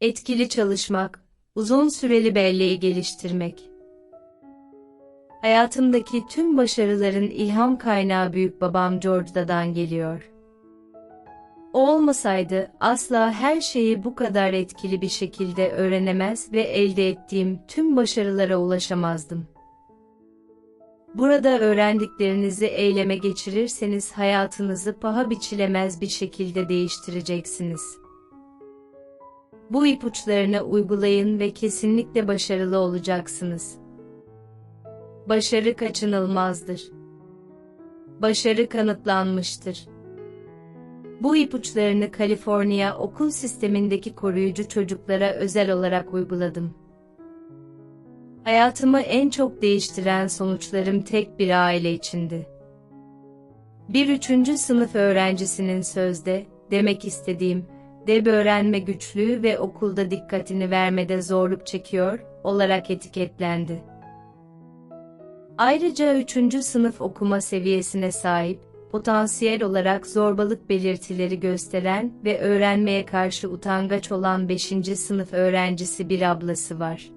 Etkili çalışmak, uzun süreli belleği geliştirmek. Hayatımdaki tüm başarıların ilham kaynağı büyükbabam George'dan geliyor. O olmasaydı asla her şeyi bu kadar etkili bir şekilde öğrenemez ve elde ettiğim tüm başarılara ulaşamazdım. Burada öğrendiklerinizi eyleme geçirirseniz hayatınızı paha biçilemez bir şekilde değiştireceksiniz. Bu ipuçlarını uygulayın ve kesinlikle başarılı olacaksınız. Başarı kaçınılmazdır. Başarı kanıtlanmıştır. Bu ipuçlarını Kaliforniya okul sistemindeki koruyucu çocuklara özel olarak uyguladım. Hayatımı en çok değiştiren sonuçlarım tek bir aile içindi. Bir 3. sınıf öğrencisinin sözde, demek istediğim, öğrenme güçlüğü ve okulda dikkatini vermede zorluk çekiyor, olarak etiketlendi. Ayrıca 3. sınıf okuma seviyesine sahip, potansiyel olarak zorbalık belirtileri gösteren ve öğrenmeye karşı utangaç olan 5. sınıf öğrencisi bir ablası var.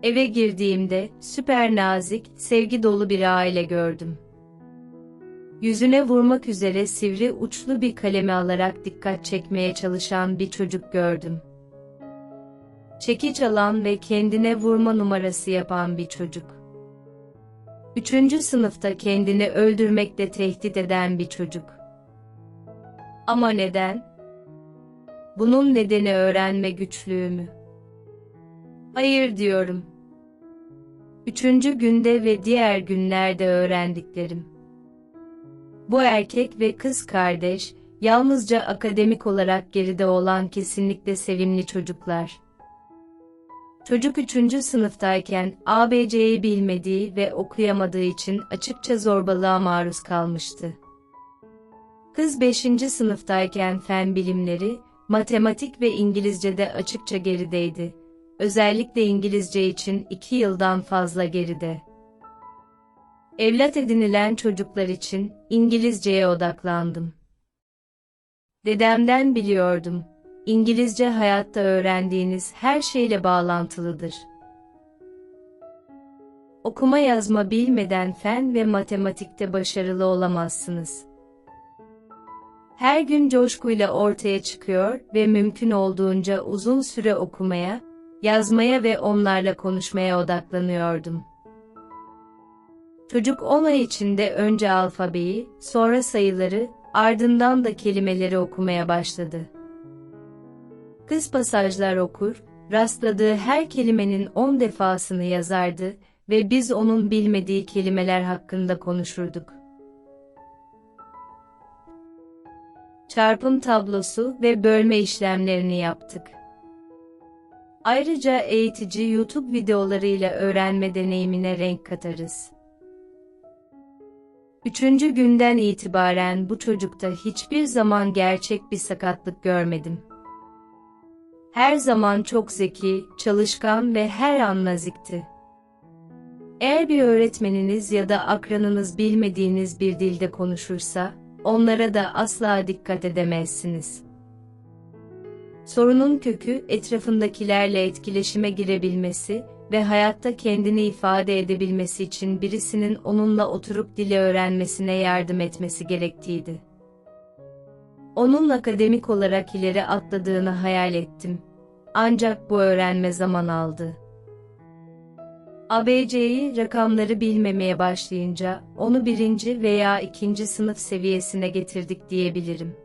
Eve girdiğimde, süper nazik, sevgi dolu bir aile gördüm. Yüzüne vurmak üzere sivri uçlu bir kalemi alarak dikkat çekmeye çalışan bir çocuk gördüm. Çekiç alan ve kendine vurma numarası yapan bir çocuk. 3. sınıfta kendini öldürmekle tehdit eden bir çocuk. Ama neden? Bunun nedeni öğrenme güçlüğü mü? Hayır diyorum. 3. günde ve diğer günlerde öğrendiklerim. Bu erkek ve kız kardeş, yalnızca akademik olarak geride olan kesinlikle sevimli çocuklar. Çocuk 3. sınıftayken ABC'yi bilmediği ve okuyamadığı için açıkça zorbalığa maruz kalmıştı. Kız 5. sınıftayken fen bilimleri, matematik ve İngilizce'de açıkça gerideydi. Özellikle İngilizce için 2 yıldan fazla geride. Evlat edinilen çocuklar için İngilizceye odaklandım. Dedemden biliyordum. İngilizce hayatta öğrendiğiniz her şeyle bağlantılıdır. Okuma yazma bilmeden fen ve matematikte başarılı olamazsınız. Her gün coşkuyla ortaya çıkıyor ve mümkün olduğunca uzun süre okumaya, yazmaya ve onlarla konuşmaya odaklanıyordum. Çocuk 10 ay içinde önce alfabeyi, sonra sayıları, ardından da kelimeleri okumaya başladı. Kız pasajlar okur, rastladığı her kelimenin 10 defasını yazardı ve biz onun bilmediği kelimeler hakkında konuşurduk. Çarpım tablosu ve bölme işlemlerini yaptık. Ayrıca eğitici YouTube videolarıyla öğrenme deneyimine renk katarız. 3. günden itibaren bu çocukta hiçbir zaman gerçek bir sakatlık görmedim. Her zaman çok zeki, çalışkan ve her an nazikti. Eğer bir öğretmeniniz ya da akranınız bilmediğiniz bir dilde konuşursa, onlara da asla dikkat edemezsiniz. Sorunun kökü etrafındakilerle etkileşime girebilmesi ve hayatta kendini ifade edebilmesi için birisinin onunla oturup dili öğrenmesine yardım etmesi gerektiğiydi. Onun akademik olarak ileri atladığını hayal ettim. Ancak bu öğrenme zaman aldı. ABC'yi, rakamları bilmemeye başlayınca onu 1. veya 2. sınıf seviyesine getirdik diyebilirim.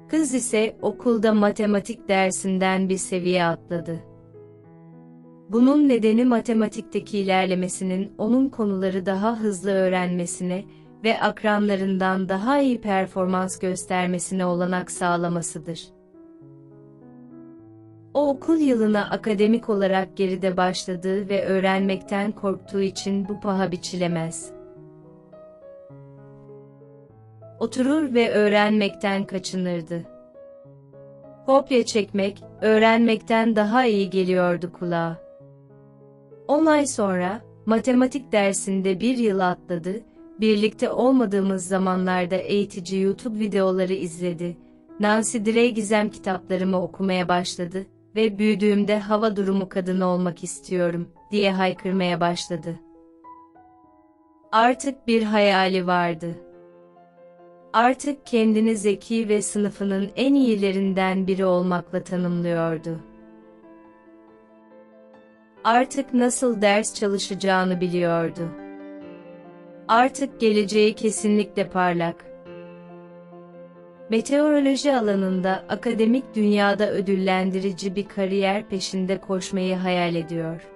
Kız ise okulda matematik dersinden bir seviye atladı. Bunun nedeni matematikteki ilerlemesinin onun konuları daha hızlı öğrenmesine ve akranlarından daha iyi performans göstermesine olanak sağlamasıdır. O okul yılına akademik olarak geride başladığı ve öğrenmekten korktuğu için bu paha biçilemez. Oturur ve öğrenmekten kaçınırdı. Kopya çekmek, öğrenmekten daha iyi geliyordu kulağa. 10 ay sonra, matematik dersinde 1 yıl atladı, birlikte olmadığımız zamanlarda eğitici YouTube videoları izledi Nancy Drew gizem kitaplarımı okumaya başladı ve büyüdüğümde hava durumu kadını olmak istiyorum diye haykırmaya başladı. Artık bir hayali vardı. Artık kendini zeki ve sınıfının en iyilerinden biri olmakla tanımlıyordu. Artık nasıl ders çalışacağını biliyordu. Artık geleceği kesinlikle parlak. Meteoroloji alanında akademik dünyada ödüllendirici bir kariyer peşinde koşmayı hayal ediyor.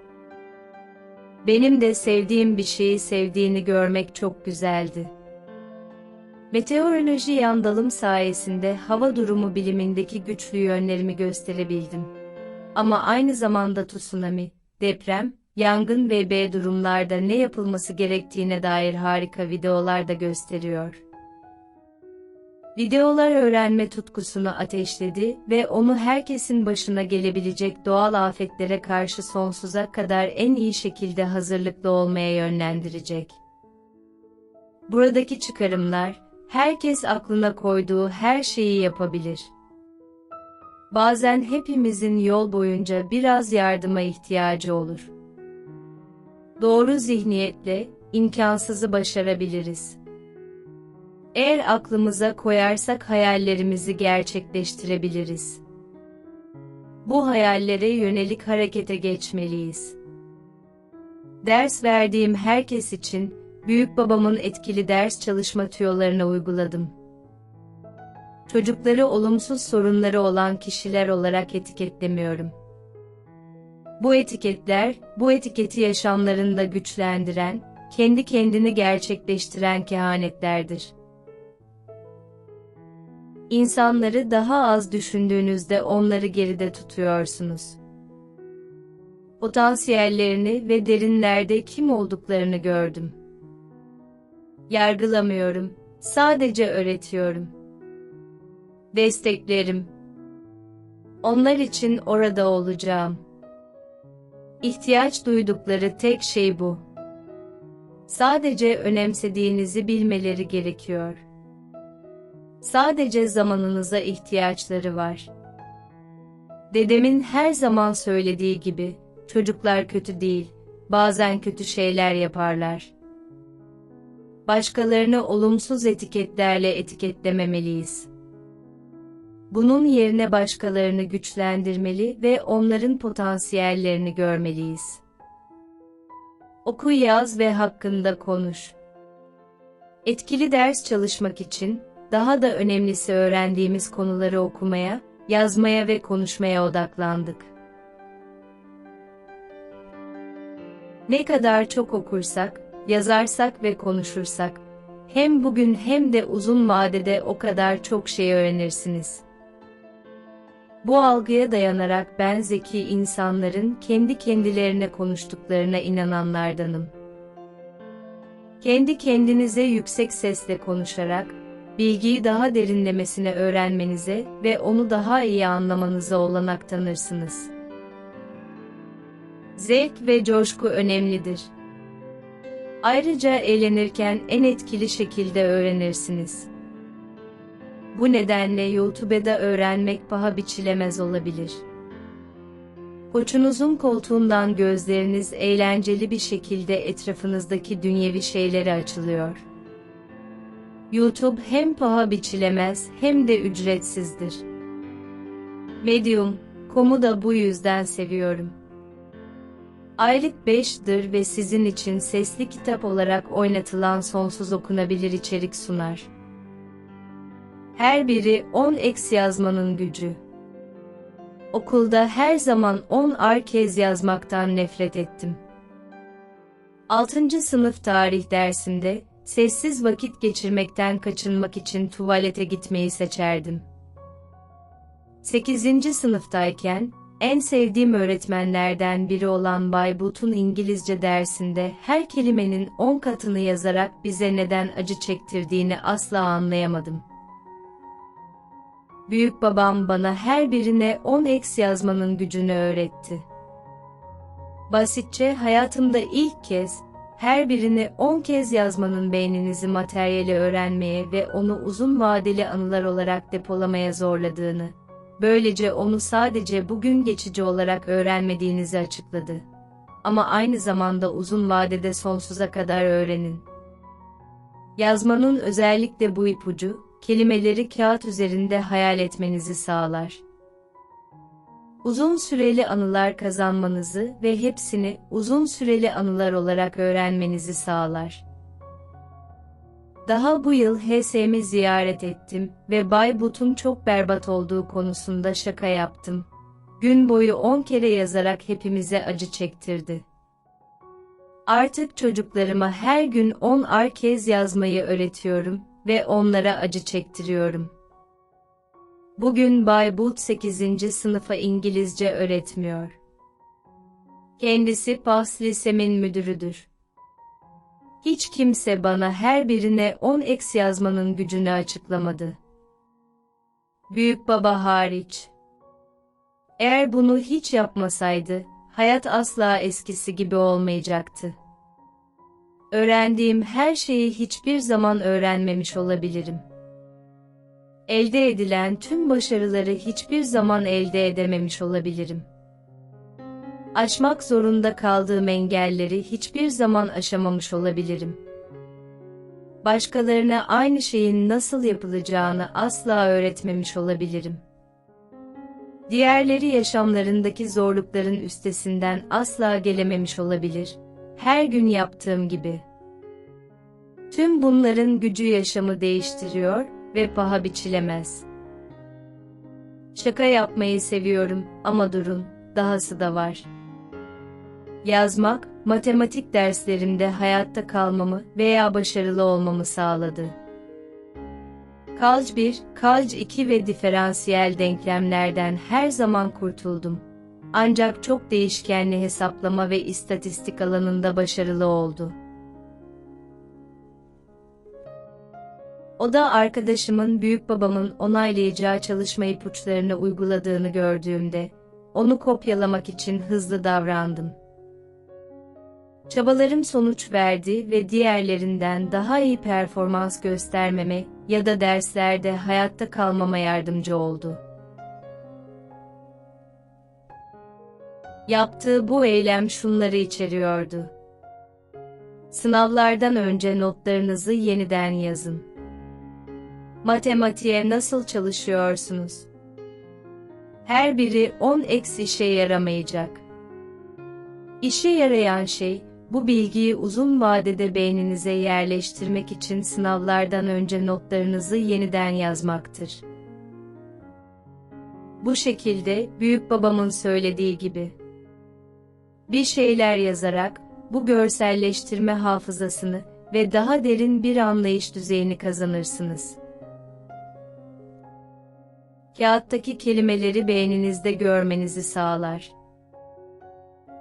Benim de sevdiğim bir şeyi sevdiğini görmek çok güzeldi. Meteoroloji yan dalım sayesinde hava durumu bilimindeki güçlü yönlerimi gösterebildim. Ama aynı zamanda tsunami, deprem, yangın ve durumlarda ne yapılması gerektiğine dair harika videolar da gösteriyor. Videolar öğrenme tutkusunu ateşledi ve onu herkesin başına gelebilecek doğal afetlere karşı sonsuza kadar en iyi şekilde hazırlıklı olmaya yönlendirecek. Buradaki çıkarımlar, herkes aklına koyduğu her şeyi yapabilir. Bazen hepimizin yol boyunca biraz yardıma ihtiyacı olur. Doğru zihniyetle, imkansızı başarabiliriz. Eğer aklımıza koyarsak hayallerimizi gerçekleştirebiliriz. Bu hayallere yönelik harekete geçmeliyiz. Ders verdiğim herkes için, büyükbabamın etkili ders çalışma tüyolarını uyguladım. Çocukları olumsuz sorunları olan kişiler olarak etiketlemiyorum. Bu etiketler, bu etiketi yaşamlarında güçlendiren, kendi kendini gerçekleştiren kehanetlerdir. İnsanları daha az düşündüğünüzde onları geride tutuyorsunuz. Potansiyellerini ve derinlerde kim olduklarını gördüm. Yargılamıyorum, sadece öğretiyorum. Desteklerim. Onlar için orada olacağım. İhtiyaç duydukları tek şey bu. Sadece önemsediğinizi bilmeleri gerekiyor. Sadece zamanınıza ihtiyaçları var. Dedemin her zaman söylediği gibi, çocuklar kötü değil, bazen kötü şeyler yaparlar. Başkalarını olumsuz etiketlerle etiketlememeliyiz. Bunun yerine başkalarını güçlendirmeli ve onların potansiyellerini görmeliyiz. Oku, yaz ve hakkında konuş. Etkili ders çalışmak için, daha da önemlisi öğrendiğimiz konuları okumaya, yazmaya ve konuşmaya odaklandık. Ne kadar çok okursak, yazarsak ve konuşursak, hem bugün hem de uzun vadede o kadar çok şey öğrenirsiniz. Bu algıya dayanarak ben zeki insanların kendi kendilerine konuştuklarına inananlardanım. Kendi kendinize yüksek sesle konuşarak, bilgiyi daha derinlemesine öğrenmenize ve onu daha iyi anlamanıza olanak tanırsınız. Zevk ve coşku önemlidir. Ayrıca eğlenirken en etkili şekilde öğrenirsiniz. Bu nedenle YouTube'da öğrenmek paha biçilemez olabilir. Koçunuzun koltuğundan gözleriniz eğlenceli bir şekilde etrafınızdaki dünyevi şeylere açılıyor. YouTube hem paha biçilemez hem de ücretsizdir. Medium.com'u da bu yüzden seviyorum. Aylık 5 ve sizin için sesli kitap olarak oynatılan sonsuz okunabilir içerik sunar. Her biri 10x yazmanın gücü. Okulda her zaman 10'ar kez yazmaktan nefret ettim. 6. sınıf tarih dersinde, sessiz vakit geçirmekten kaçınmak için tuvalete gitmeyi seçerdim. 8. sınıftayken, en sevdiğim öğretmenlerden biri olan Bay But'un İngilizce dersinde her kelimenin 10 katını yazarak bize neden acı çektirdiğini asla anlayamadım. Büyükbabam bana her birine 10x yazmanın gücünü öğretti. Basitçe hayatımda ilk kez, her birini 10 kez yazmanın beyninizi materyali öğrenmeye ve onu uzun vadeli anılar olarak depolamaya zorladığını, böylece onu sadece bugün geçici olarak öğrenmediğinizi açıkladı. Ama aynı zamanda uzun vadede sonsuza kadar öğrenin. Yazmanın özellikle bu ipucu, kelimeleri kağıt üzerinde hayal etmenizi sağlar. Uzun süreli anılar kazanmanızı ve hepsini uzun süreli anılar olarak öğrenmenizi sağlar. Daha bu yıl HSM'i ziyaret ettim ve Bay But'un çok berbat olduğu konusunda şaka yaptım. Gün boyu 10 kere yazarak hepimize acı çektirdi. Artık çocuklarıma her gün 10'ar kez yazmayı öğretiyorum ve onlara acı çektiriyorum. Bugün Bay But 8. sınıfa İngilizce öğretmiyor. Kendisi Pass Lise'min müdürüdür. Hiç kimse bana her birine 10x yazmanın gücünü açıklamadı. Büyük baba hariç. Eğer bunu hiç yapmasaydı, hayat asla eskisi gibi olmayacaktı. Öğrendiğim her şeyi hiçbir zaman öğrenmemiş olabilirim. Elde edilen tüm başarıları hiçbir zaman elde edememiş olabilirim. Aşmak zorunda kaldığım engelleri hiçbir zaman aşamamış olabilirim. Başkalarına aynı şeyin nasıl yapılacağını asla öğretmemiş olabilirim. Diğerleri yaşamlarındaki zorlukların üstesinden asla gelememiş olabilir, her gün yaptığım gibi. Tüm bunların gücü yaşamı değiştiriyor ve paha biçilemez. Şaka yapmayı seviyorum ama durun, dahası da var. Yazmak, matematik derslerimde hayatta kalmamı veya başarılı olmamı sağladı. Kalc 1, Kalc 2 ve diferansiyel denklemlerden her zaman kurtuldum. Ancak çok değişkenli hesaplama ve istatistik alanında başarılı oldu. O da arkadaşımın büyük babamın onaylayacağı çalışma ipuçlarını uyguladığını gördüğümde, onu kopyalamak için hızlı davrandım. Çabalarım sonuç verdi ve diğerlerinden daha iyi performans göstermeme ya da derslerde hayatta kalmama yardımcı oldu. Yaptığı bu eylem şunları içeriyordu. Sınavlardan önce notlarınızı yeniden yazın. Matematiğe nasıl çalışıyorsunuz? Her biri 10x işe yaramayacak. İşe yarayan şey, bu bilgiyi uzun vadede beyninize yerleştirmek için sınavlardan önce notlarınızı yeniden yazmaktır. Bu şekilde, büyük babamın söylediği gibi, bir şeyler yazarak, bu görselleştirme hafızasını ve daha derin bir anlayış düzeyini kazanırsınız. Kağıttaki kelimeleri beyninizde görmenizi sağlar.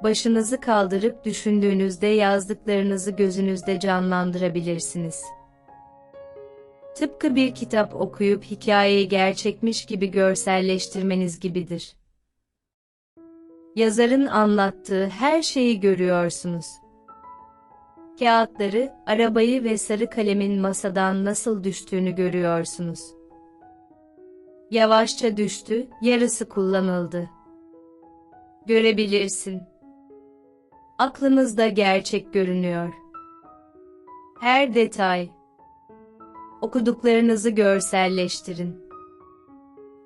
Başınızı kaldırıp düşündüğünüzde yazdıklarınızı gözünüzde canlandırabilirsiniz. Tıpkı bir kitap okuyup hikayeyi gerçekmiş gibi görselleştirmeniz gibidir. Yazarın anlattığı her şeyi görüyorsunuz. Kağıtları, arabayı ve sarı kalemin masadan nasıl düştüğünü görüyorsunuz. Yavaşça düştü, yarısı kullanıldı. Görebilirsin. Aklınızda gerçek görünüyor. Her detay. Okuduklarınızı görselleştirin.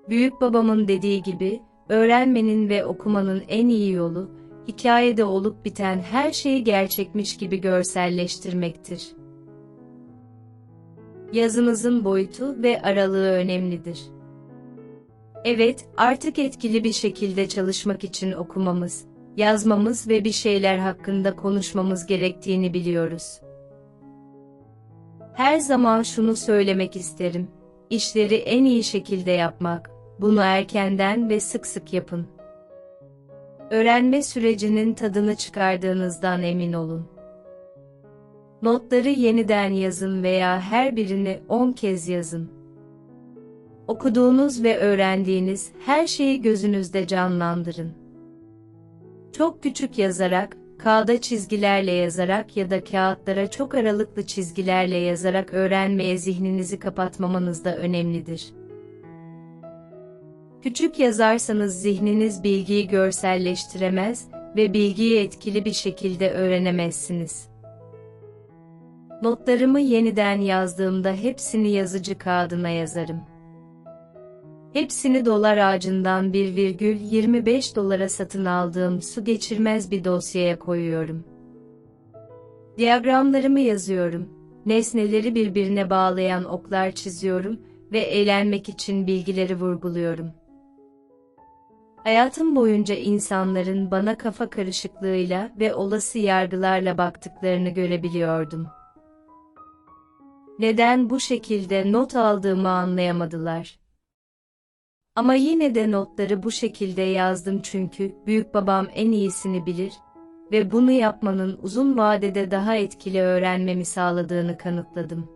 Büyük babamın dediği gibi, öğrenmenin ve okumanın en iyi yolu, hikayede olup biten her şeyi gerçekmiş gibi görselleştirmektir. Yazınızın boyutu ve aralığı önemlidir. Evet, artık etkili bir şekilde çalışmak için okumamız, yazmamız ve bir şeyler hakkında konuşmamız gerektiğini biliyoruz. Her zaman şunu söylemek isterim, işleri en iyi şekilde yapmak, bunu erkenden ve sık sık yapın. Öğrenme sürecinin tadını çıkardığınızdan emin olun. Notları yeniden yazın veya her birini 10 kez yazın. Okuduğunuz ve öğrendiğiniz her şeyi gözünüzde canlandırın. Çok küçük yazarak, kağıda çizgilerle yazarak ya da kağıtlara çok aralıklı çizgilerle yazarak öğrenmeye zihninizi kapatmamanız da önemlidir. Küçük yazarsanız zihniniz bilgiyi görselleştiremez ve bilgiyi etkili bir şekilde öğrenemezsiniz. Notlarımı yeniden yazdığımda hepsini yazıcı kağıdına yazarım. Hepsini dolar ağacından 1,25 dolara satın aldığım su geçirmez bir dosyaya koyuyorum. Diyagramlarımı yazıyorum, nesneleri birbirine bağlayan oklar çiziyorum ve eğlenmek için bilgileri vurguluyorum. Hayatım boyunca insanların bana kafa karışıklığıyla ve olası yargılarla baktıklarını görebiliyordum. Neden bu şekilde not aldığımı anlayamadılar. Ama yine de notları bu şekilde yazdım çünkü büyükbabam en iyisini bilir ve bunu yapmanın uzun vadede daha etkili öğrenmemi sağladığını kanıtladım.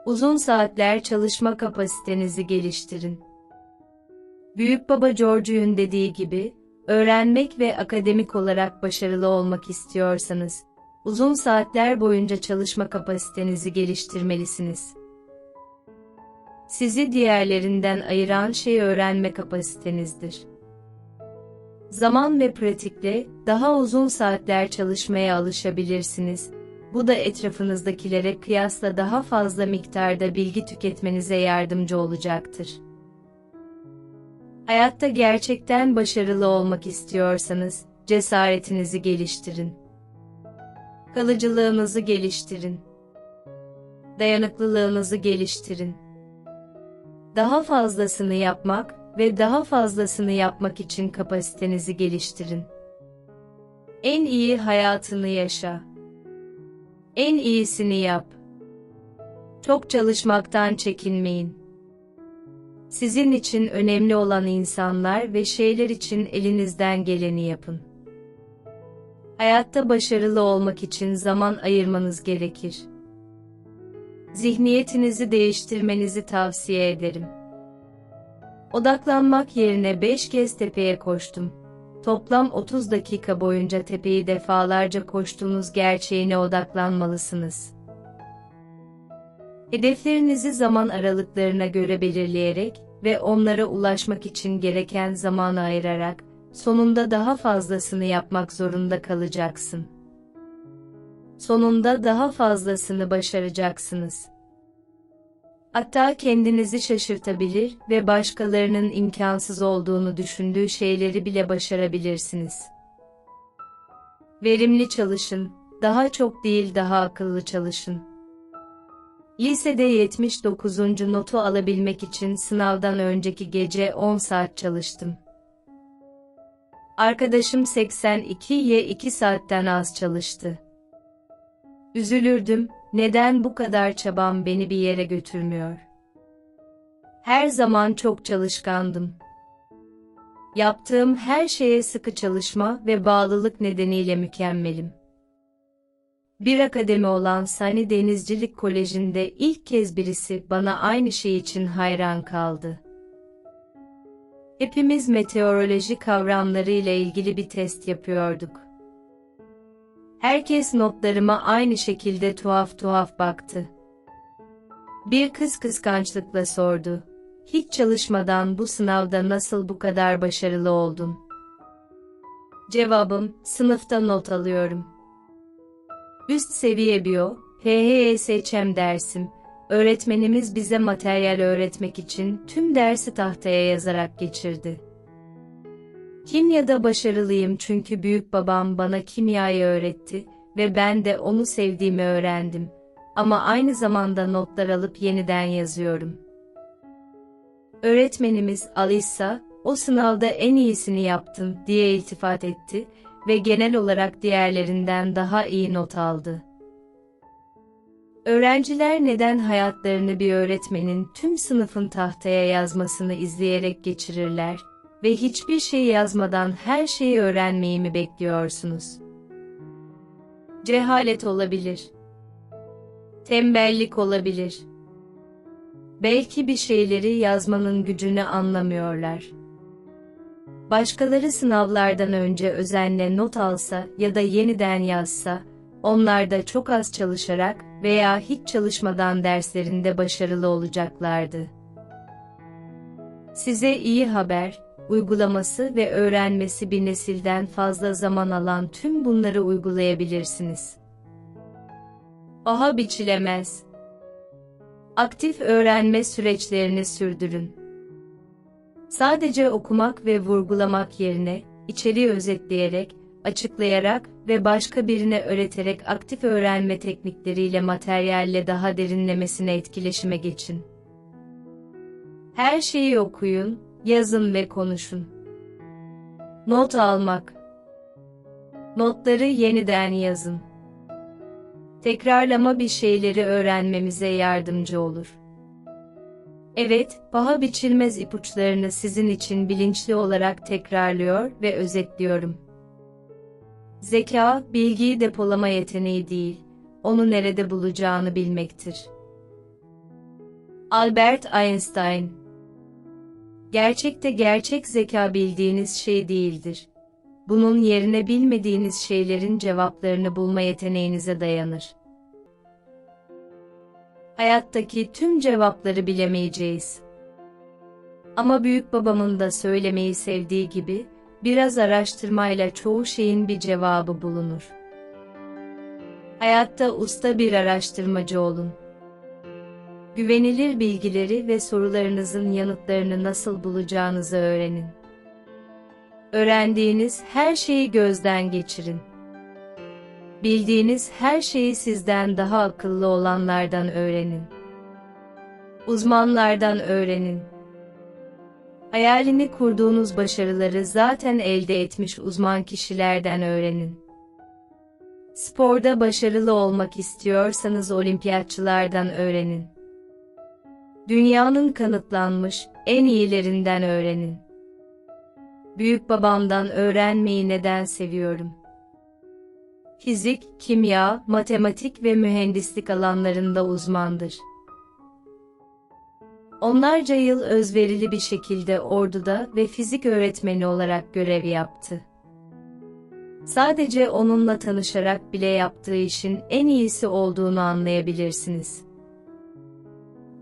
Uzun saatler çalışma kapasitenizi geliştirin. Büyükbaba George'un dediği gibi, öğrenmek ve akademik olarak başarılı olmak istiyorsanız, uzun saatler boyunca çalışma kapasitenizi geliştirmelisiniz. Sizi diğerlerinden ayıran şey öğrenme kapasitenizdir. Zaman ve pratikle daha uzun saatler çalışmaya alışabilirsiniz. Bu da etrafınızdakilere kıyasla daha fazla miktarda bilgi tüketmenize yardımcı olacaktır. Hayatta gerçekten başarılı olmak istiyorsanız, cesaretinizi geliştirin. Kalıcılığınızı geliştirin. Dayanıklılığınızı geliştirin. Daha fazlasını yapmak ve daha fazlasını yapmak için kapasitenizi geliştirin. En iyi hayatını yaşa. En iyisini yap. Çok çalışmaktan çekinmeyin. Sizin için önemli olan insanlar ve şeyler için elinizden geleni yapın. Hayatta başarılı olmak için zaman ayırmanız gerekir. Zihniyetinizi değiştirmenizi tavsiye ederim. Odaklanmak yerine 5 kez tepeye koştum. Toplam 30 dakika boyunca tepeyi defalarca koştuğunuz gerçeğine odaklanmalısınız. Hedeflerinizi zaman aralıklarına göre belirleyerek ve onlara ulaşmak için gereken zamanı ayırarak, sonunda daha fazlasını yapmak zorunda kalacaksın. Sonunda daha fazlasını başaracaksınız. Hatta kendinizi şaşırtabilir ve başkalarının imkansız olduğunu düşündüğü şeyleri bile başarabilirsiniz. Verimli çalışın, daha çok değil daha akıllı çalışın. Lisede 79. notu alabilmek için sınavdan önceki gece 10 saat çalıştım. Arkadaşım 82'ye 2 saatten az çalıştı. Üzülürdüm, neden bu kadar çabam beni bir yere götürmüyor? Her zaman çok çalışkandım. Yaptığım her şeye sıkı çalışma ve bağlılık nedeniyle mükemmelim. Bir akademi olan Sani Denizcilik Koleji'nde ilk kez birisi bana aynı şey için hayran kaldı. Hepimiz meteoroloji kavramları ile ilgili bir test yapıyorduk. Herkes notlarıma aynı şekilde tuhaf tuhaf baktı. Bir kız kıskançlıkla sordu. Hiç çalışmadan bu sınavda nasıl bu kadar başarılı oldun? Cevabım, sınıfta not alıyorum. Üst seviye biyo, HHSÇM dersim, öğretmenimiz bize materyal öğretmek için tüm dersi tahtaya yazarak geçirdi. Kimyada başarılıyım çünkü büyükbabam bana kimyayı öğretti ve ben de onu sevdiğimi öğrendim. Ama aynı zamanda notlar alıp yeniden yazıyorum. Öğretmenimiz Alisa, o sınavda en iyisini yaptın diye iltifat etti ve genel olarak diğerlerinden daha iyi not aldı. Öğrenciler neden hayatlarını bir öğretmenin tüm sınıfın tahtaya yazmasını izleyerek geçirirler ve hiçbir şey yazmadan her şeyi öğrenmeyi mi bekliyorsunuz? Cehalet olabilir. Tembellik olabilir. Belki bir şeyleri yazmanın gücünü anlamıyorlar. Başkaları sınavlardan önce özenle not alsa ya da yeniden yazsa, onlar da çok az çalışarak veya hiç çalışmadan derslerinde başarılı olacaklardı. Size iyi haber, uygulaması ve öğrenmesi bir nesilden fazla zaman alan tüm bunları uygulayabilirsiniz. Paha biçilemez. Aktif öğrenme süreçlerini sürdürün. Sadece okumak ve vurgulamak yerine, içeriği özetleyerek, açıklayarak ve başka birine öğreterek aktif öğrenme teknikleriyle materyalle daha derinlemesine etkileşime geçin. Her şeyi okuyun, yazın ve konuşun. Not almak. Notları yeniden yazın. Tekrarlama bir şeyleri öğrenmemize yardımcı olur. Evet, paha biçilmez ipuçlarını sizin için bilinçli olarak tekrarlıyor ve özetliyorum. Zeka, bilgiyi depolama yeteneği değil, onu nerede bulacağını bilmektir. Albert Einstein. Gerçekte gerçek zeka bildiğiniz şey değildir. Bunun yerine bilmediğiniz şeylerin cevaplarını bulma yeteneğinize dayanır. Hayattaki tüm cevapları bilemeyeceğiz. Ama büyükbabamın da söylemeyi sevdiği gibi, biraz araştırmayla çoğu şeyin bir cevabı bulunur. Hayatta usta bir araştırmacı olun. Güvenilir bilgileri ve sorularınızın yanıtlarını nasıl bulacağınızı öğrenin. Öğrendiğiniz her şeyi gözden geçirin. Bildiğiniz her şeyi sizden daha akıllı olanlardan öğrenin. Uzmanlardan öğrenin. Hayalini kurduğunuz başarıları zaten elde etmiş uzman kişilerden öğrenin. Sporda başarılı olmak istiyorsanız olimpiyatçılardan öğrenin. Dünyanın kanıtlanmış en iyilerinden öğrenin. Büyükbabamdan öğrenmeyi neden seviyorum? Fizik, kimya, matematik ve mühendislik alanlarında uzmandır. Onlarca yıl özverili bir şekilde orduda ve fizik öğretmeni olarak görev yaptı. Sadece onunla tanışarak bile yaptığı işin en iyisi olduğunu anlayabilirsiniz.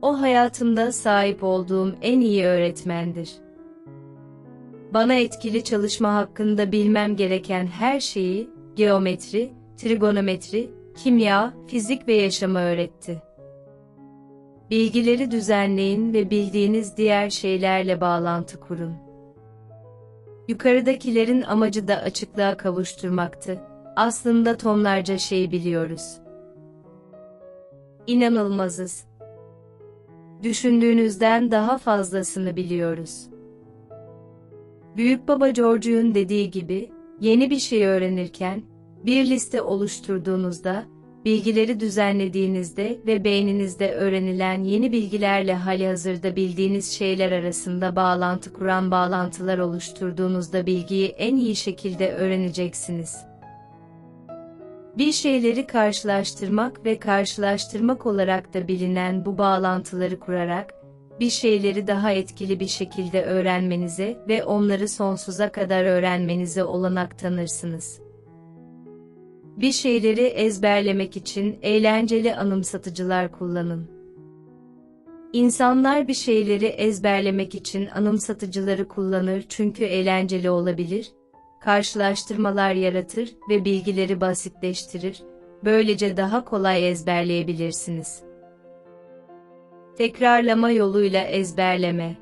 O hayatımda sahip olduğum en iyi öğretmendir. Bana etkili çalışma hakkında bilmem gereken her şeyi, geometri, trigonometri, kimya, fizik ve yaşamı öğretti. Bilgileri düzenleyin ve bildiğiniz diğer şeylerle bağlantı kurun. Yukarıdakilerin amacı da açıklığa kavuşturmaktı. Aslında tonlarca şey biliyoruz. İnanılmazız. Düşündüğünüzden daha fazlasını biliyoruz. Büyükbaba George'un dediği gibi, yeni bir şey öğrenirken, bir liste oluşturduğunuzda, bilgileri düzenlediğinizde ve beyninizde öğrenilen yeni bilgilerle halihazırda bildiğiniz şeyler arasında bağlantı kuran bağlantılar oluşturduğunuzda bilgiyi en iyi şekilde öğreneceksiniz. Bir şeyleri karşılaştırmak ve karşılaştırmak olarak da bilinen bu bağlantıları kurarak, bir şeyleri daha etkili bir şekilde öğrenmenize ve onları sonsuza kadar öğrenmenize olanak tanırsınız. Bir şeyleri ezberlemek için eğlenceli anımsatıcılar kullanın. İnsanlar bir şeyleri ezberlemek için anımsatıcıları kullanır çünkü eğlenceli olabilir, karşılaştırmalar yaratır ve bilgileri basitleştirir, böylece daha kolay ezberleyebilirsiniz. Tekrarlama yoluyla ezberleme.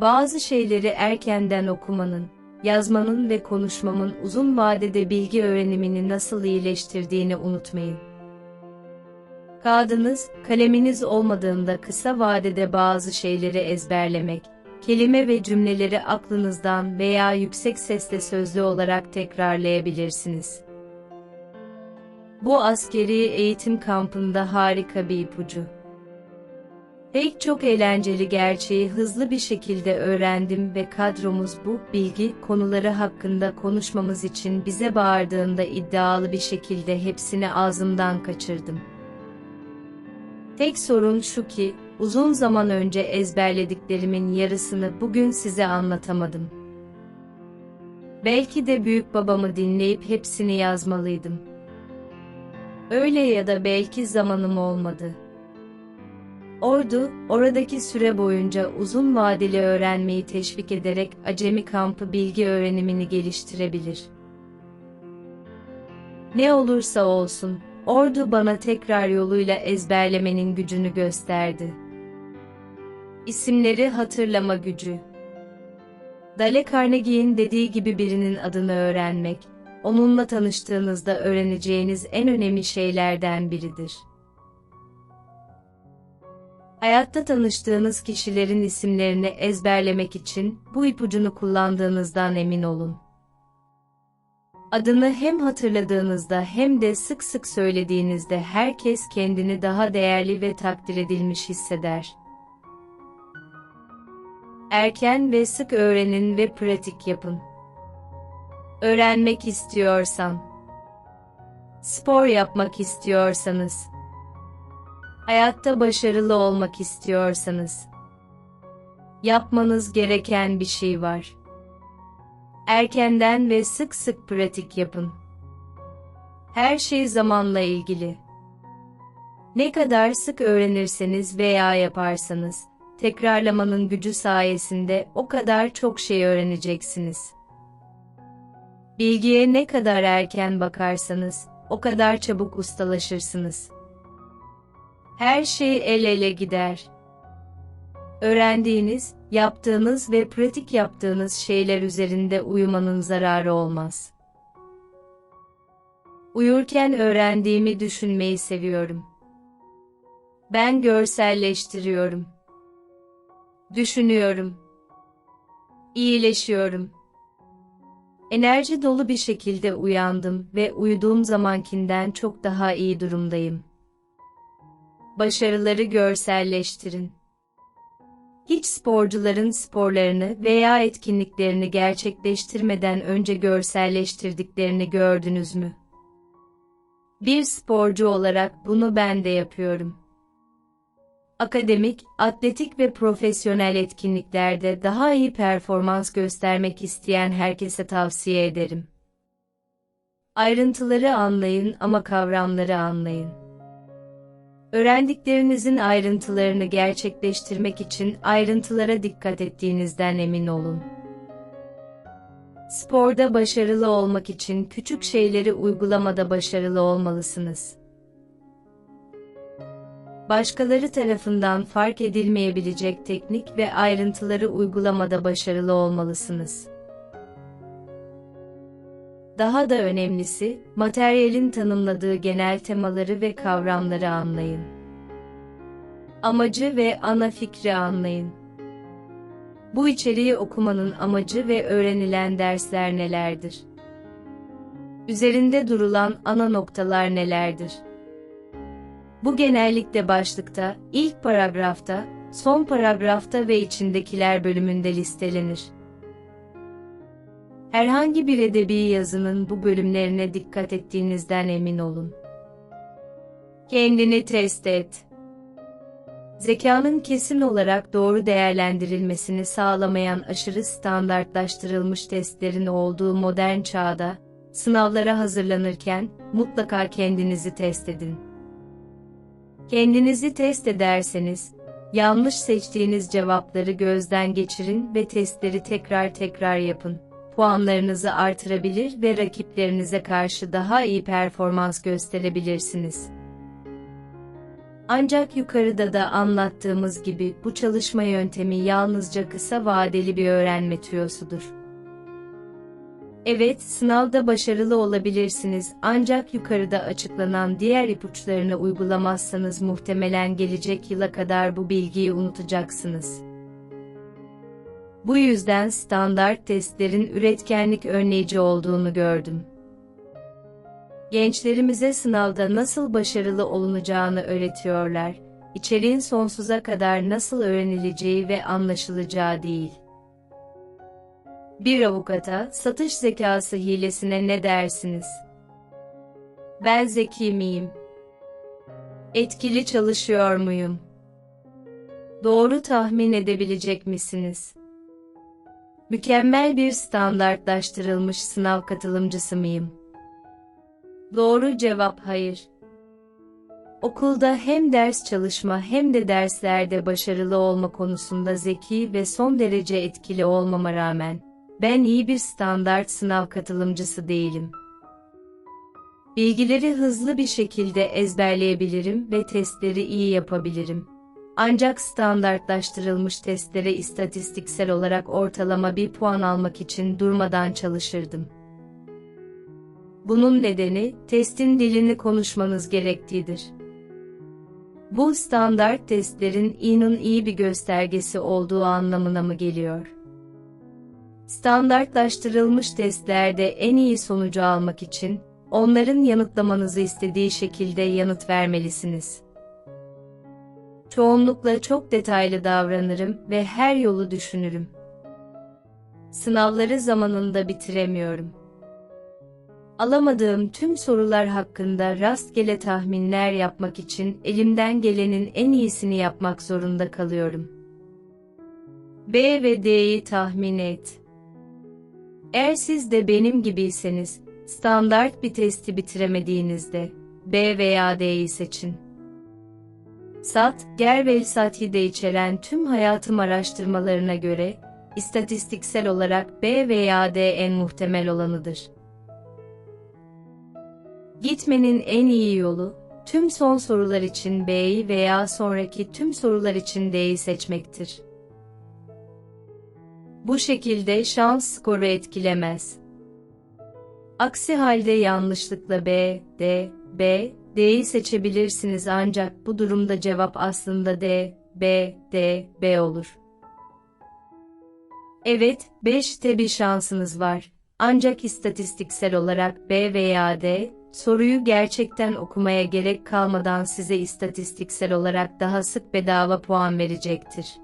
Bazı şeyleri erkenden okumanın, yazmanın ve konuşmamın uzun vadede bilgi öğrenimini nasıl iyileştirdiğini unutmayın. Kağıdınız, kaleminiz olmadığında kısa vadede bazı şeyleri ezberlemek, kelime ve cümleleri aklınızdan veya yüksek sesle sözlü olarak tekrarlayabilirsiniz. Bu askeri eğitim kampında harika bir ipucu. Pek çok eğlenceli gerçeği hızlı bir şekilde öğrendim ve kadromuz bu bilgi konuları hakkında konuşmamız için bize bağırdığında iddialı bir şekilde hepsini ağzımdan kaçırdım. Tek sorun şu ki, uzun zaman önce ezberlediklerimin yarısını bugün size anlatamadım. Belki de büyük babamı dinleyip hepsini yazmalıydım. Öyle ya da belki zamanım olmadı. Oradaki süre boyunca uzun vadeli öğrenmeyi teşvik ederek acemi kampı bilgi öğrenimini geliştirebilir. Ne olursa olsun, ordu bana tekrar yoluyla ezberlemenin gücünü gösterdi. İsimleri hatırlama gücü. Dale Carnegie'nin dediği gibi birinin adını öğrenmek, onunla tanıştığınızda öğreneceğiniz en önemli şeylerden biridir. Hayatta tanıştığınız kişilerin isimlerini ezberlemek için bu ipucunu kullandığınızdan emin olun. Adını hem hatırladığınızda hem de sık sık söylediğinizde herkes kendini daha değerli ve takdir edilmiş hisseder. Erken ve sık öğrenin ve pratik yapın. Öğrenmek istiyorsan, spor yapmak istiyorsanız, hayatta başarılı olmak istiyorsanız, yapmanız gereken bir şey var. Erkenden ve sık sık pratik yapın. Her şey zamanla ilgili. Ne kadar sık öğrenirseniz veya yaparsanız, tekrarlamanın gücü sayesinde o kadar çok şey öğreneceksiniz. Bilgiye ne kadar erken bakarsanız, o kadar çabuk ustalaşırsınız. Her şey el ele gider. Öğrendiğiniz, yaptığınız ve pratik yaptığınız şeyler üzerinde uyumanın zararı olmaz. Uyurken öğrendiğimi düşünmeyi seviyorum. Ben görselleştiriyorum. Düşünüyorum. İyileşiyorum. Enerji dolu bir şekilde uyandım ve uyuduğum zamankinden çok daha iyi durumdayım. Başarıları görselleştirin. Hiç sporcuların sporlarını veya etkinliklerini gerçekleştirmeden önce görselleştirdiklerini gördünüz mü? Bir sporcu olarak bunu ben de yapıyorum. Akademik, atletik ve profesyonel etkinliklerde daha iyi performans göstermek isteyen herkese tavsiye ederim. Ayrıntıları anlayın ama kavramları anlayın. Öğrendiklerinizin ayrıntılarını gerçekleştirmek için ayrıntılara dikkat ettiğinizden emin olun. Sporda başarılı olmak için küçük şeyleri uygulamada başarılı olmalısınız. Başkaları tarafından fark edilmeyebilecek teknik ve ayrıntıları uygulamada başarılı olmalısınız. Daha da önemlisi, materyalin tanımladığı genel temaları ve kavramları anlayın. Amacı ve ana fikri anlayın. Bu içeriği okumanın amacı ve öğrenilen dersler nelerdir? Üzerinde durulan ana noktalar nelerdir? Bu genellikle başlıkta, ilk paragrafta, son paragrafta ve içindekiler bölümünde listelenir. Herhangi bir edebi yazının bu bölümlerine dikkat ettiğinizden emin olun. Kendini test et. Zekanın kesin olarak doğru değerlendirilmesini sağlamayan aşırı standartlaştırılmış testlerin olduğu modern çağda, sınavlara hazırlanırken mutlaka kendinizi test edin. Kendinizi test ederseniz, yanlış seçtiğiniz cevapları gözden geçirin ve testleri tekrar yapın. Puanlarınızı artırabilir ve rakiplerinize karşı daha iyi performans gösterebilirsiniz. Ancak yukarıda da anlattığımız gibi bu çalışma yöntemi yalnızca kısa vadeli bir öğrenme tüyosudur. Evet, sınavda başarılı olabilirsiniz ancak yukarıda açıklanan diğer ipuçlarını uygulamazsanız muhtemelen gelecek yıla kadar bu bilgiyi unutacaksınız. Bu yüzden standart testlerin üretkenlik önleyici olduğunu gördüm. Gençlerimize sınavda nasıl başarılı olunacağını öğretiyorlar, içeriğin sonsuza kadar nasıl öğrenileceği ve anlaşılacağı değil. Bir avukata, satış zekası hilesine ne dersiniz? Ben zeki miyim? Etkili çalışıyor muyum? Doğru tahmin edebilecek misiniz? Mükemmel bir standartlaştırılmış sınav katılımcısı mıyım? Doğru cevap hayır. Okulda hem ders çalışma hem de derslerde başarılı olma konusunda zeki ve son derece etkili olmama rağmen, ben iyi bir standart sınav katılımcısı değilim. Bilgileri hızlı bir şekilde ezberleyebilirim ve testleri iyi yapabilirim. Ancak standartlaştırılmış testlere istatistiksel olarak ortalama bir puan almak için durmadan çalışırdım. Bunun nedeni, testin dilini konuşmanız gerektiğidir. Bu standart testlerin iyi bir göstergesi olduğu anlamına mı geliyor? Standartlaştırılmış testlerde en iyi sonucu almak için, onların yanıtlamanızı istediği şekilde yanıt vermelisiniz. Çoğunlukla çok detaylı davranırım ve her yolu düşünürüm. Sınavları zamanında bitiremiyorum. Alamadığım tüm sorular hakkında rastgele tahminler yapmak için elimden gelenin en iyisini yapmak zorunda kalıyorum. B ve D'yi tahmin et. Eğer siz de benim gibiyseniz, standart bir testi bitiremediğinizde, B veya D'yi seçin. Ger ve Sathi de içeren tüm hayatım araştırmalarına göre, istatistiksel olarak B veya D en muhtemel olanıdır. Gitmenin en iyi yolu, tüm son sorular için B'yi veya sonraki tüm sorular için D'yi seçmektir. Bu şekilde şans skoru etkilemez. Aksi halde yanlışlıkla D'yi seçebilirsiniz ancak bu durumda cevap aslında B olur. Evet, 5'te bir şansınız var. Ancak istatistiksel olarak B veya D, soruyu gerçekten okumaya gerek kalmadan size istatistiksel olarak daha sık bedava puan verecektir.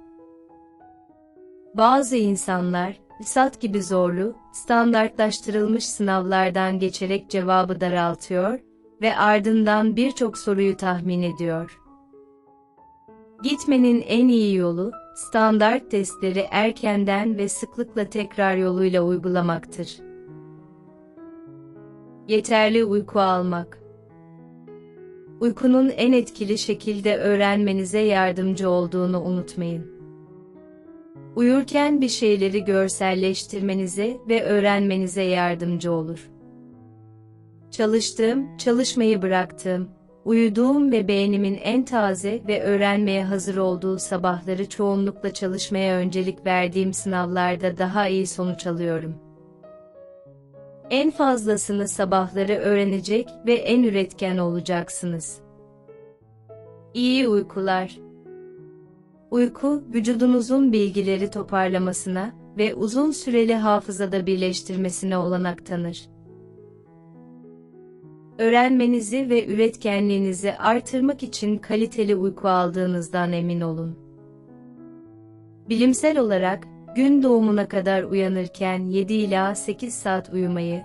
Bazı insanlar, LSAT gibi zorlu, standartlaştırılmış sınavlardan geçerek cevabı daraltıyor ve ardından birçok soruyu tahmin ediyor. Gitmenin en iyi yolu, standart testleri erkenden ve sıklıkla tekrar yoluyla uygulamaktır. Yeterli uyku almak. Uykunun en etkili şekilde öğrenmenize yardımcı olduğunu unutmayın. Uyurken bir şeyleri görselleştirmenize ve öğrenmenize yardımcı olur. Çalışmayı bıraktığım, uyuduğum ve beynimin en taze ve öğrenmeye hazır olduğu sabahları çoğunlukla çalışmaya öncelik verdiğim sınavlarda daha iyi sonuç alıyorum. En fazlasını sabahları öğrenecek ve en üretken olacaksınız. İyi uykular. Uyku, vücudunuzun bilgileri toparlamasına ve uzun süreli hafızada birleştirmesine olanak tanır. Öğrenmenizi ve üretkenliğinizi artırmak için kaliteli uyku aldığınızdan emin olun. Bilimsel olarak, gün doğumuna kadar uyanırken 7 ila 8 saat uyumayı,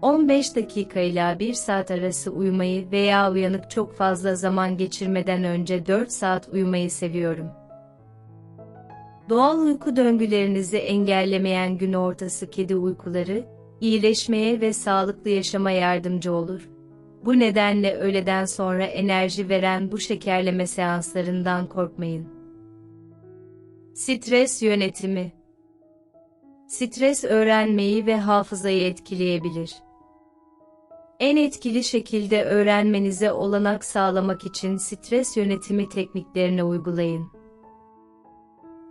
15 dakika ila 1 saat arası uyumayı veya uyanık çok fazla zaman geçirmeden önce 4 saat uyumayı seviyorum. Doğal uyku döngülerinizi engellemeyen gün ortası kedi uykuları, iyileşmeye ve sağlıklı yaşama yardımcı olur. Bu nedenle öğleden sonra enerji veren bu şekerleme seanslarından korkmayın. Stres yönetimi. Stres öğrenmeyi ve hafızayı etkileyebilir. En etkili şekilde öğrenmenize olanak sağlamak için stres yönetimi tekniklerini uygulayın.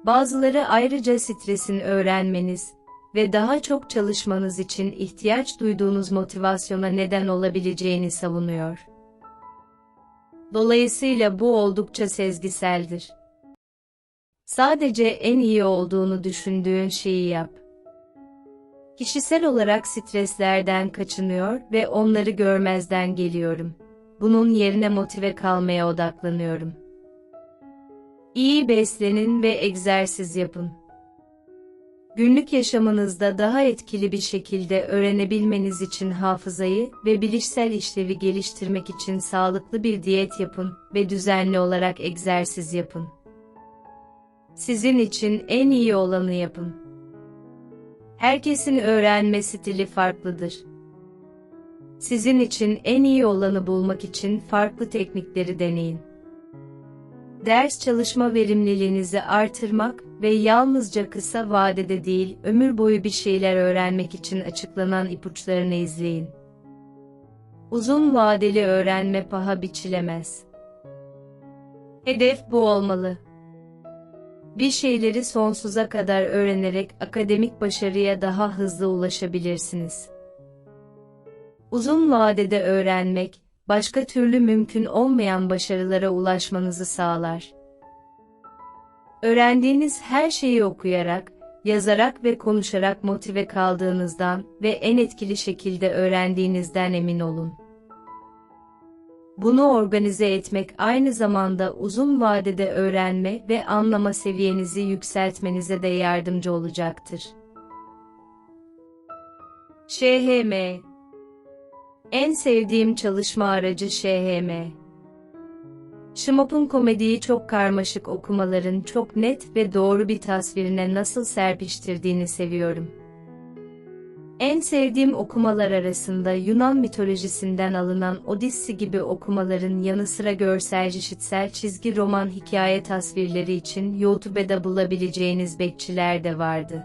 Bazıları ayrıca stresin öğrenmeniz ve daha çok çalışmanız için ihtiyaç duyduğunuz motivasyona neden olabileceğini savunuyor. Dolayısıyla bu oldukça sezgiseldir. Sadece en iyi olduğunu düşündüğün şeyi yap. Kişisel olarak streslerden kaçınıyor ve onları görmezden geliyorum. Bunun yerine motive kalmaya odaklanıyorum. İyi beslenin ve egzersiz yapın. Günlük yaşamınızda daha etkili bir şekilde öğrenebilmeniz için hafızayı ve bilişsel işlevi geliştirmek için sağlıklı bir diyet yapın ve düzenli olarak egzersiz yapın. Sizin için en iyi olanı yapın. Herkesin öğrenme stili farklıdır. Sizin için en iyi olanı bulmak için farklı teknikleri deneyin. Ders çalışma verimliliğinizi artırmak ve yalnızca kısa vadede değil, ömür boyu bir şeyler öğrenmek için açıklanan ipuçlarını izleyin. Uzun vadeli öğrenme paha biçilemez. Hedef bu olmalı. Bir şeyleri sonsuza kadar öğrenerek akademik başarıya daha hızlı ulaşabilirsiniz. Uzun vadede öğrenmek, başka türlü mümkün olmayan başarılara ulaşmanızı sağlar. Öğrendiğiniz her şeyi okuyarak, yazarak ve konuşarak motive kaldığınızdan ve en etkili şekilde öğrendiğinizden emin olun. Bunu organize etmek aynı zamanda uzun vadede öğrenme ve anlama seviyenizi yükseltmenize de yardımcı olacaktır. ŞHM. En sevdiğim çalışma aracı ŞHM. Schmoop'un komediyi çok karmaşık okumaların çok net ve doğru bir tasvirine nasıl serpiştirdiğini seviyorum. En sevdiğim okumalar arasında Yunan mitolojisinden alınan Odissi gibi okumaların yanı sıra görsel çizgi roman hikaye tasvirleri için YouTube'da bulabileceğiniz bekçiler de vardı.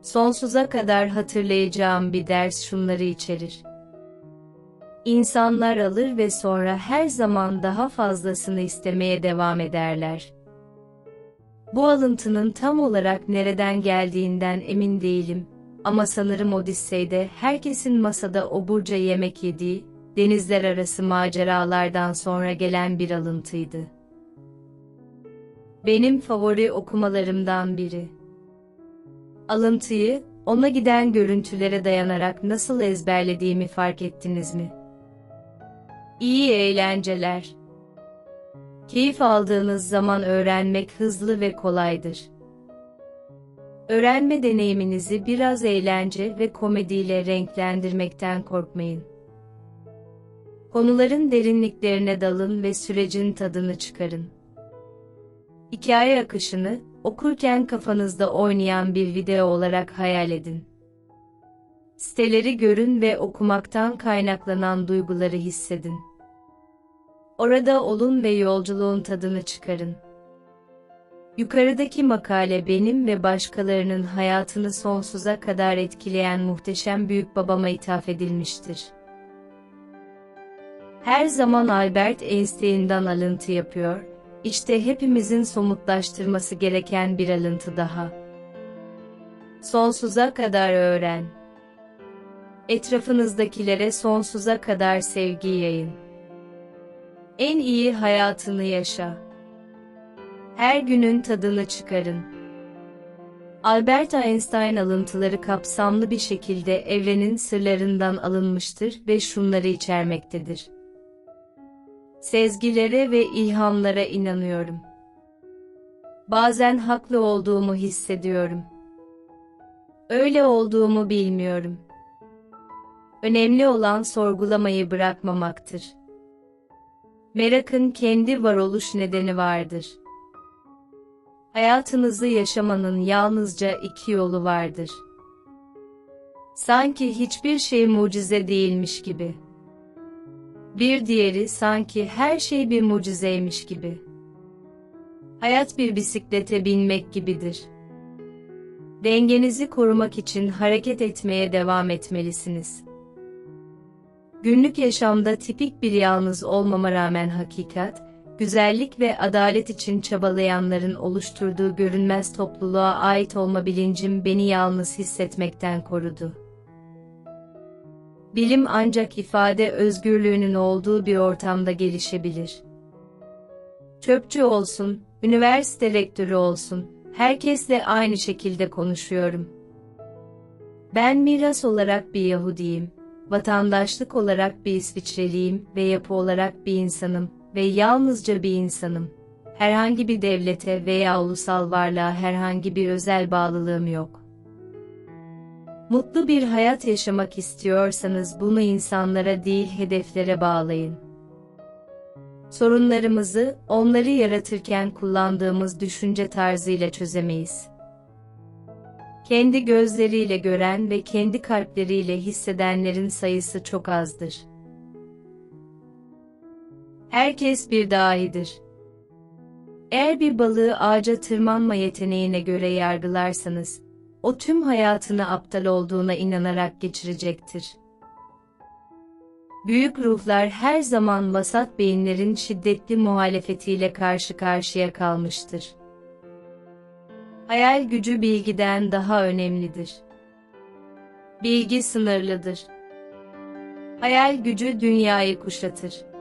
Sonsuza kadar hatırlayacağım bir ders şunları içerir. İnsanlar alır ve sonra her zaman daha fazlasını istemeye devam ederler. Bu alıntının tam olarak nereden geldiğinden emin değilim, ama sanırım Odissey'de herkesin masada oburca yemek yediği, denizler arası maceralardan sonra gelen bir alıntıydı. Benim favori okumalarımdan biri. Alıntıyı, ona giden görüntülere dayanarak nasıl ezberlediğimi fark ettiniz mi? İyi eğlenceler. Keyif aldığınız zaman öğrenmek hızlı ve kolaydır. Öğrenme deneyiminizi biraz eğlence ve komediyle renklendirmekten korkmayın. Konuların derinliklerine dalın ve sürecin tadını çıkarın. Hikaye akışını, okurken kafanızda oynayan bir video olarak hayal edin. Siteleri görün ve okumaktan kaynaklanan duyguları hissedin. Orada olun ve yolculuğun tadını çıkarın. Yukarıdaki makale benim ve başkalarının hayatını sonsuza kadar etkileyen muhteşem büyükbabama ithaf edilmiştir. Her zaman Albert Einstein'dan alıntı yapıyor, işte hepimizin somutlaştırması gereken bir alıntı daha. Sonsuza kadar öğren. Etrafınızdakilere sonsuza kadar sevgi yayın. En iyi hayatını yaşa. Her günün tadını çıkarın. Albert Einstein alıntıları kapsamlı bir şekilde evrenin sırlarından alınmıştır ve şunları içermektedir. Sezgilere ve ilhamlara inanıyorum. Bazen haklı olduğumu hissediyorum. Öyle olduğumu bilmiyorum. Önemli olan sorgulamayı bırakmamaktır. Merakın kendi varoluş nedeni vardır. Hayatınızı yaşamanın yalnızca iki yolu vardır. Sanki hiçbir şey mucize değilmiş gibi. Bir diğeri sanki her şey bir mucizeymiş gibi. Hayat bir bisiklete binmek gibidir. Dengenizi korumak için hareket etmeye devam etmelisiniz. Günlük yaşamda tipik bir yalnız olmama rağmen hakikat, güzellik ve adalet için çabalayanların oluşturduğu görünmez topluluğa ait olma bilincim beni yalnız hissetmekten korudu. Bilim ancak ifade özgürlüğünün olduğu bir ortamda gelişebilir. Çöpçü olsun, üniversite rektörü olsun, herkesle aynı şekilde konuşuyorum. Ben miras olarak bir Yahudiyim, vatandaşlık olarak bir İsviçreliyim ve yapı olarak bir insanım ve yalnızca bir insanım. Herhangi bir devlete veya ulusal varlığa herhangi bir özel bağlılığım yok. Mutlu bir hayat yaşamak istiyorsanız bunu insanlara değil hedeflere bağlayın. Sorunlarımızı, onları yaratırken kullandığımız düşünce tarzıyla çözemeyiz. Kendi gözleriyle gören ve kendi kalpleriyle hissedenlerin sayısı çok azdır. Herkes bir dahidir. Eğer bir balığı ağaca tırmanma yeteneğine göre yargılarsanız, o tüm hayatını aptal olduğuna inanarak geçirecektir. Büyük ruhlar her zaman vasat beyinlerin şiddetli muhalefetiyle karşı karşıya kalmıştır. Hayal gücü bilgiden daha önemlidir. Bilgi sınırlıdır. Hayal gücü dünyayı kuşatır.